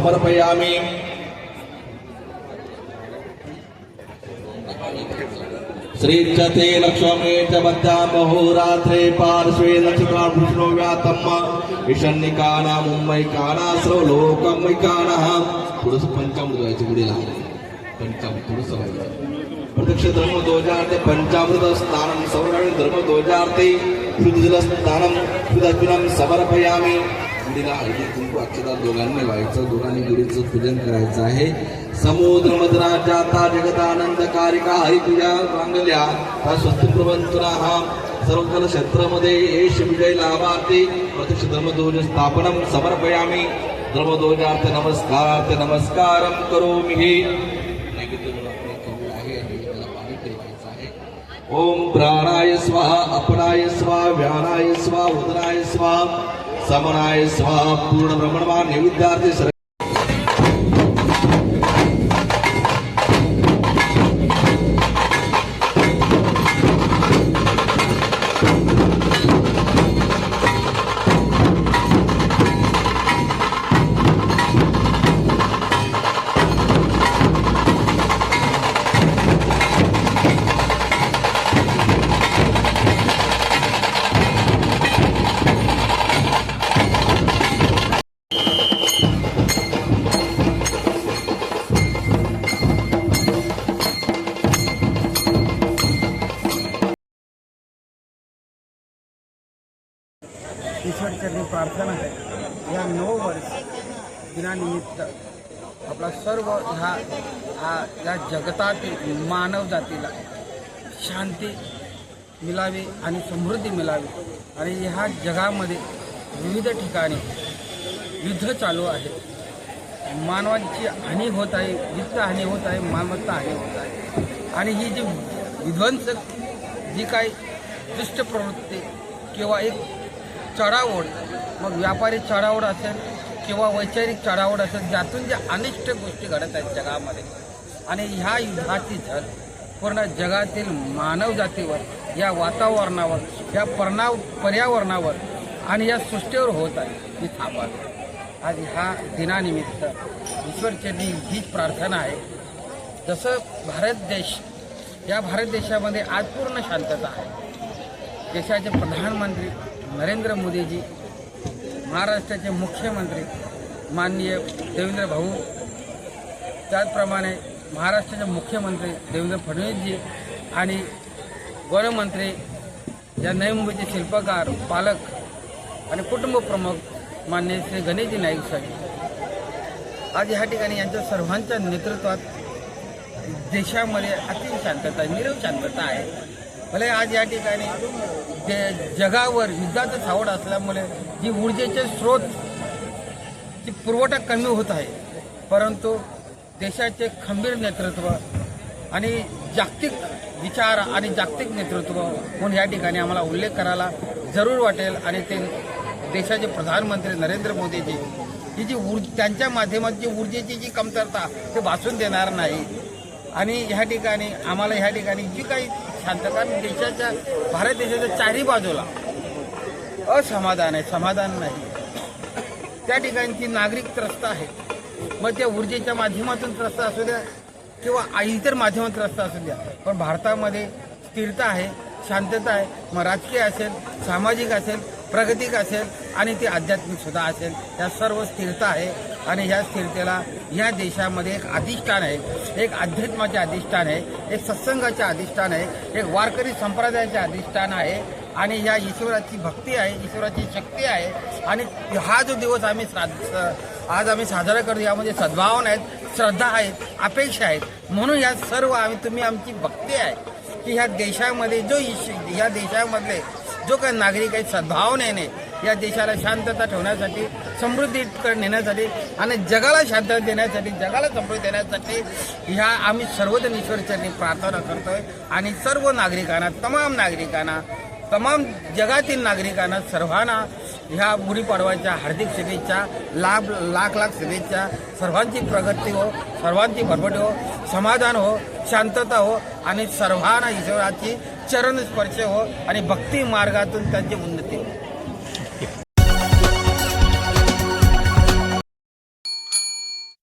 समर्पयामि। श्रीचते लक्ष्मी च मध्यामहोरात्रे पार्श्वे नक्षत्राभूषणो व्यातम् ईशान्यकाना मुंबईकाना सर्वलोकमैकाना। थोडंसं पंचामृत व्हायचं गुढीला, पंचामृत थोडंसं व्हायचं। प्रत्यक्ष धर्म ध्वजार्थे पंचामृत स्नानं सौराणी धर्म ध्वजार्थे शुद्धजल स्नानं शुद्धात्मनं समर्पयामि। गुढीला हळदी कुंकू अक्षता दोघांनी व्हायचं, दोघांनी गुढीचं पूजन करायचं आहे। समुद्र मदराजाता जगदानंदकारिका हरिपूजा मांगल्या त्या स्वस्तिप्रवंतुनाः सर्वकाल क्षेत्रामध्ये येश विजय लाभार्थे प्रत्यक्ष धर्मध्वज स्थापनं समर्पयामि। धर्मध्वजार्थ नमस्कारार्थ नमस्कारं करोमि। ओम प्राणाय स्वाहा अपनाय स्वाहा व्यानाय स्वाहा उदराय स्वाहा समनाय स्वाहा। पूर्ण ब्रह्मणमान नैवेद्यार्थे ईश्वरचरणी प्रार्थना आहे। या 9 वर्ष दिनानिमित्त आपला सर्व या जगतातील मानव जातीला शांती मिळावी आणि समृद्धी मिळावी। आणि ह्या जगामध्ये विविध ठिकाणी युद्ध चालू आहे, मानवांची हानी होत आहे, वित्त हानी होत आहे, मालमत्ता हानी होत आहे। आणि ही जी विध्वंसक जी काही दुष्ट प्रवृत्ती किंवा एक चढाओढ, मग व्यापारी चढाओढ असेल किंवा वैचारिक चढाओढ असेल, ज्यातून ज्या अनिष्ट गोष्टी घडत आहेत जगामध्ये, आणि ह्या युद्धाची झळ पूर्ण जगातील मानव जातीवर, या वातावरणावर, या पर्यावरणावर आणि या सृष्टीवर होत आहे, ही थांबावी। आज ह्या दिनानिमित्त ईश्वरचरणी हीच प्रार्थना आहे। जसं भारत देश, या भारत देशामध्ये आज पूर्ण शांतता आहे। देशाचे प्रधानमंत्री नरेंद्र मोदीजी, महाराष्ट्राचे मुख्यमंत्री माननीय देवेंद्र भाऊ, त्याचप्रमाणे महाराष्ट्राचे मुख्यमंत्री देवेंद्र फडणवीसजी आणि गृहमंत्री या नवी मुंबईचे शिल्पकार, पालक आणि कुटुंब प्रमुख माननीय श्री गणेशजी नाईक साहेब, आज ह्या ठिकाणी यांच्या सर्वांच्या नेतृत्वात देशामध्ये अति शांतता, नीरव शांतता आहे। भले आज या ठिकाणी जगावर युद्धाचं सावट असल्यामुळे जी ऊर्जेचे स्रोत ची पुरवठा कमी होत आहे, परंतु देशाचे खंबीर नेतृत्व आणि जागतिक विचार आणि जागतिक नेतृत्व म्हणून या ठिकाणी आम्हाला उल्लेख करायला जरूर वाटेल। आणि ते देशाचे प्रधानमंत्री नरेंद्र मोदीजी ही जी त्यांच्या माध्यमात जी ऊर्जेची जी कमतरता ते भासून देणार नाही। आणि ह्या ठिकाणी आम्हाला ह्या ठिकाणी जी काही शांतता, देशाच्या भारत देशाच्या चारही बाजूला असमाधान आहे, समाधान नाही। त्या ठिकाणची नागरिक त्रस्त आहे, मग त्या ऊर्जेच्या माध्यमातून त्रस्त असू द्या किंवा इतर माध्यमातून त्रस्त असू द्या, पण भारतामध्ये स्थिरता आहे, शांतता आहे। मग राजकीय असेल, सामाजिक असेल, प्रागतिक असेल आणि ती आध्यात्मिक सुद्धा असेल, या सर्व स्थिरता आहे। आणि ह्या स्थिरतेला या देशामध्ये एक अधिष्ठान आहे, एक अध्यात्माचे अधिष्ठान आहे, एक सत्संगाचे अधिष्ठान आहे, एक वारकरी संप्रदायाचे अधिष्ठान आहे। आणि ह्या ईश्वराची भक्ती आहे, ईश्वराची शक्ती आहे। आणि हा जो दिवस आज आम्ही साजरा करतो, यामध्ये सद्भावना आहेत, श्रद्धा आहेत, अपेक्षा आहेत। म्हणून या सर्व तुम्ही आमची भक्ती आहे की ह्या देशामध्ये ह्या देशामधले जो काही नागरिक आहेत, सद्भावनेने या देशाला शांतता ठेवण्यासाठी, समृद्धीकडे नेण्यासाठी आणि जगाला शांतता देण्यासाठी, जगाला समृद्धी देण्यासाठी ह्या आम्ही सर्वजण ईश्वरचरणी प्रार्थना करतोय। आणि सर्व नागरिकांना, तमाम जगातील नागरिकांना, सर्वांना ह्या गुढीपाडव्याच्या हार्दिक शुभेच्छा, लाख शुभेच्छा। सर्वांची प्रगती हो, सर्वांची भरभराट हो, समाधान हो, शांतता हो आणि सर्वांना ईश्वराची चरण स्पर्श हो आणि भक्ती मार्गातून त्यांची उन्नती हो।